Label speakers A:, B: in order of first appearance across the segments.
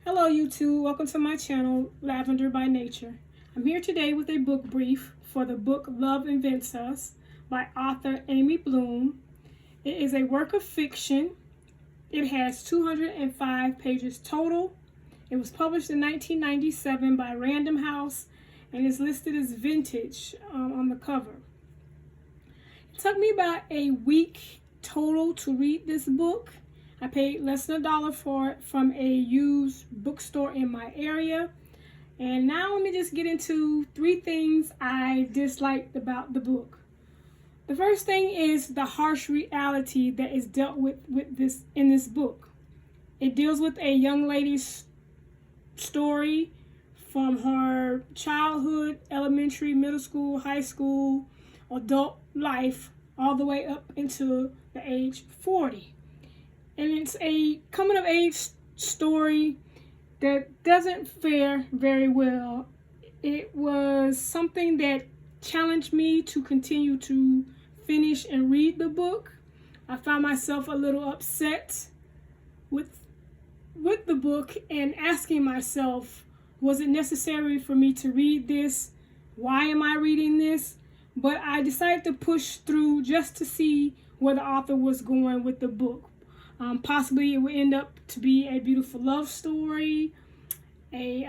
A: Hello YouTube, welcome to my channel, Lavender by Nature. I'm here today with a book brief for the book Love Invents Us by author Amy Bloom. It is a work of fiction. It has 205 pages total. It was published in 1997 by Random House and is listed as vintage on the cover. It took me about a week total to read this book. I paid less than $1 for it from a used bookstore in my area. And now let me just get into 3 things I disliked about the book. The first thing is the harsh reality that is dealt with in this book. It deals with a young lady's story from her childhood, elementary, middle school, high school, adult life, all the way up into the age 40. And it's a coming of age story that doesn't fare very well. It was something that challenged me to continue to finish and read the book. I found myself a little upset with the book and asking myself, was it necessary for me to read this? Why am I reading this? But I decided to push through just to see where the author was going with the book. Possibly it would end up to be a beautiful love story, a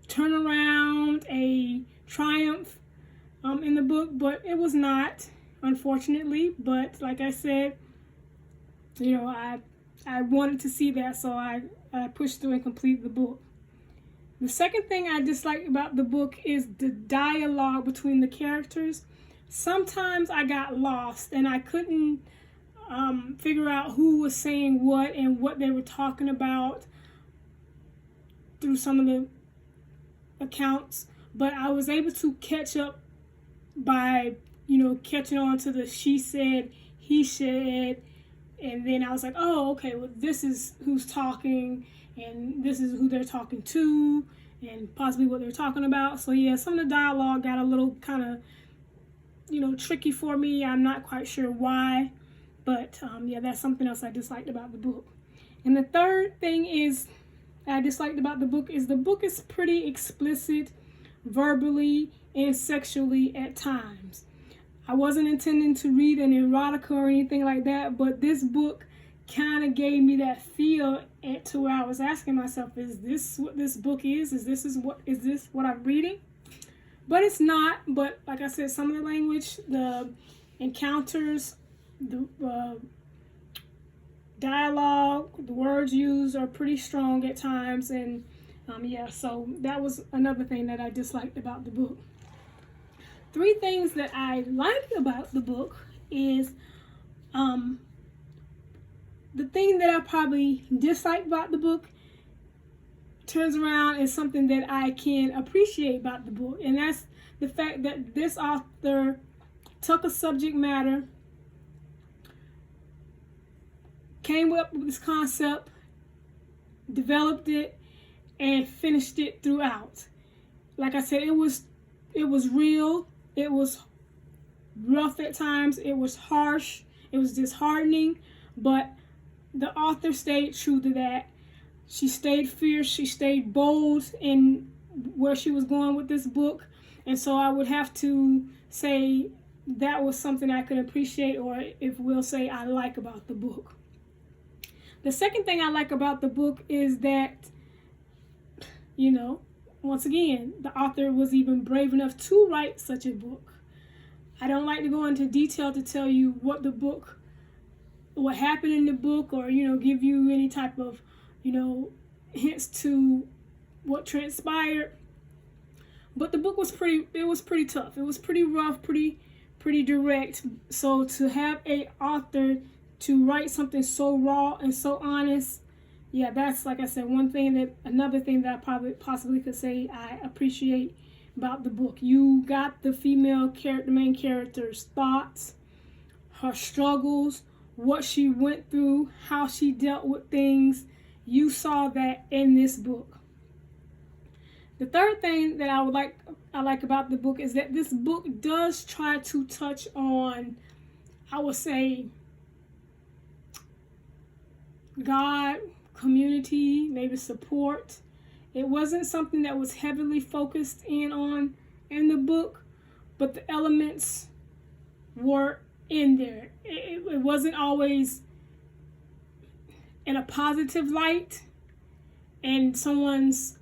A: turnaround, a triumph in the book, but it was not, unfortunately. But like I said, I wanted to see that, so I pushed through and completed the book. The second thing I dislike about the book is the dialogue between the characters. Sometimes I got lost and I couldn't figure out who was saying what and what they were talking about through some of the accounts, but I was able to catch up by catching on to the she said, he said, and then I was like, oh, okay, well, this is who's talking and this is who they're talking to and possibly what they're talking about. So yeah, some of the dialogue got a little kind of tricky for me. I'm not quite sure why. But yeah, that's something else I disliked about the book. And the third thing I disliked about the book is pretty explicit verbally and sexually at times. I wasn't intending to read an erotica or anything like that, but this book kind of gave me that feel to where I was asking myself, is this what this book is? Is this what I'm reading? But it's not. But like I said, some of the language, the encounters, the dialogue, the words used are pretty strong at times, and yeah, so that was another thing that I disliked about the book. 3 things that I liked about the book is the thing that I probably disliked about the book turns around is something that I can appreciate about the book, and that's the fact that this author took a subject matter, came up with this concept, developed it, and finished it throughout. Like I said, it was real, it was rough at times, it was harsh, it was disheartening, but the author stayed true to that. She stayed fierce, she stayed bold in where she was going with this book, and so I would have to say that was something I could appreciate, or if we'll say I like about the book. The second thing I like about the book is that, once again, the author was even brave enough to write such a book. I don't like to go into detail to tell you what happened in the book, or, give you any type of, hints to what transpired. But the book was pretty tough. It was pretty rough, pretty direct. So to have a author to write something so raw and so honest, yeah, that's, like I said, another thing that I possibly could say I appreciate about the book. You got the main character's thoughts, her struggles, what she went through, how she dealt with things. You saw that in this book. The third thing that I like about the book is that this book does try to touch on, I would say, God, community, maybe support. It wasn't something that was heavily focused on in the book, but the elements were in there. It wasn't always in a positive light, and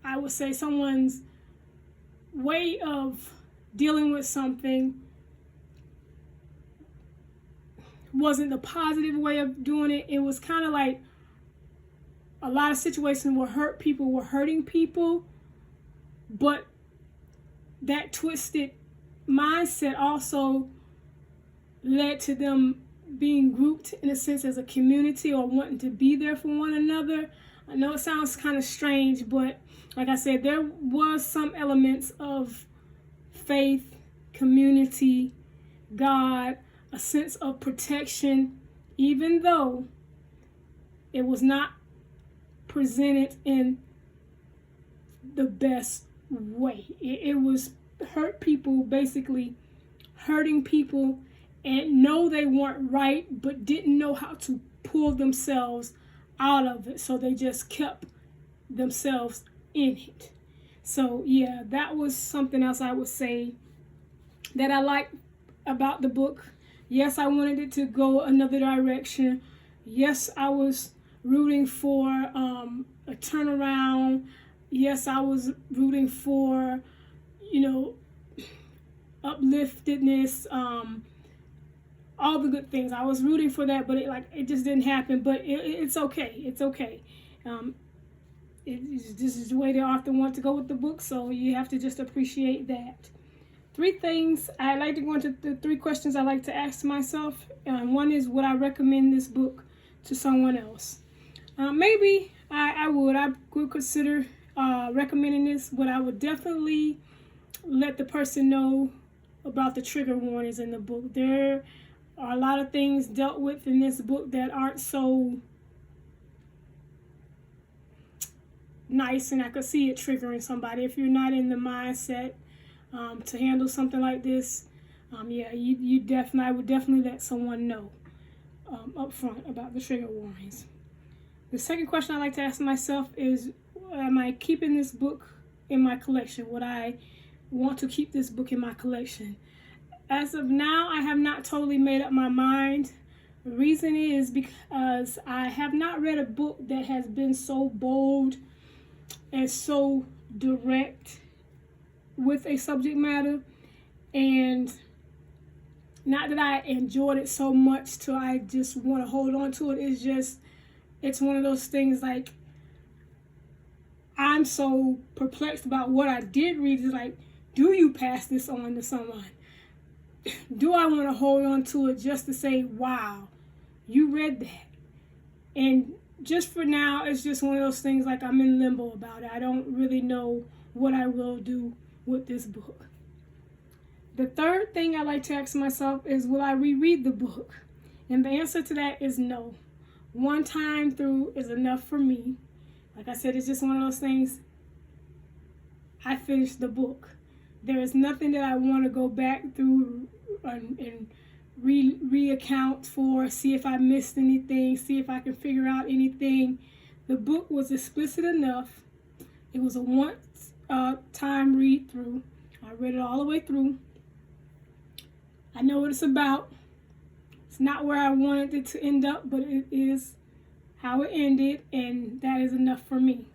A: I would say someone's way of dealing with something wasn't the positive way of doing it. It was kind of like a lot of situations where people were hurting people, but that twisted mindset also led to them being grouped in a sense as a community or wanting to be there for one another. I know it sounds kind of strange, but like I said, there was some elements of faith, community, God, a sense of protection, even though it was not presented in the best way. It was basically hurting people and know they weren't right, but didn't know how to pull themselves out of it. So they just kept themselves in it. So yeah, that was something else I would say that I liked about the book. Yes, I wanted it to go another direction. Yes, I was rooting for a turnaround. Yes, I was rooting for, upliftedness, all the good things. I was rooting for that, but it just didn't happen. But it's okay. It's okay. This is the way the author wants to go with the book, so you have to just appreciate that. 3 things I like to go into, the 3 questions I like to ask myself. One is, would I recommend this book to someone else? Maybe I would consider recommending this, but I would definitely let the person know about the trigger warnings in the book. There are a lot of things dealt with in this book that aren't so nice, and I could see it triggering somebody if you're not in the mindset to handle something like this. I would definitely let someone know up front about the trigger warnings. The second question I like to ask myself is, am I keeping this book in my collection? Would I want to keep this book in my collection? As of now, I have not totally made up my mind. The reason is because I have not read a book that has been so bold and so direct with a subject matter, and not that I enjoyed it so much till I just want to hold on to it. It's one of those things, like, I'm so perplexed about what I did read. It's like, do you pass this on to someone? Do I want to hold on to it just to say, wow, you read that? And just for now, it's just one of those things, like, I'm in limbo about it. I don't really know what I will do with this book. The third thing I like to ask myself is, will I reread the book? And the answer to that is no. One time through is enough for me. Like I said, it's just one of those things. I finished the book. There is nothing that I want to go back through and reaccount for, see if I missed anything, see if I can figure out anything. The book was explicit enough. It was a one-time read through. I read it all the way through. I know what it's about. It's not where I wanted it to end up, but it is how it ended, and that is enough for me.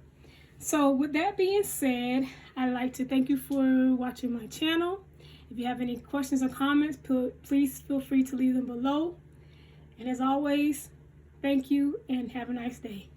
A: So with that being said, I'd like to thank you for watching my channel. If you have any questions or comments, please feel free to leave them below. And as always, thank you and have a nice day.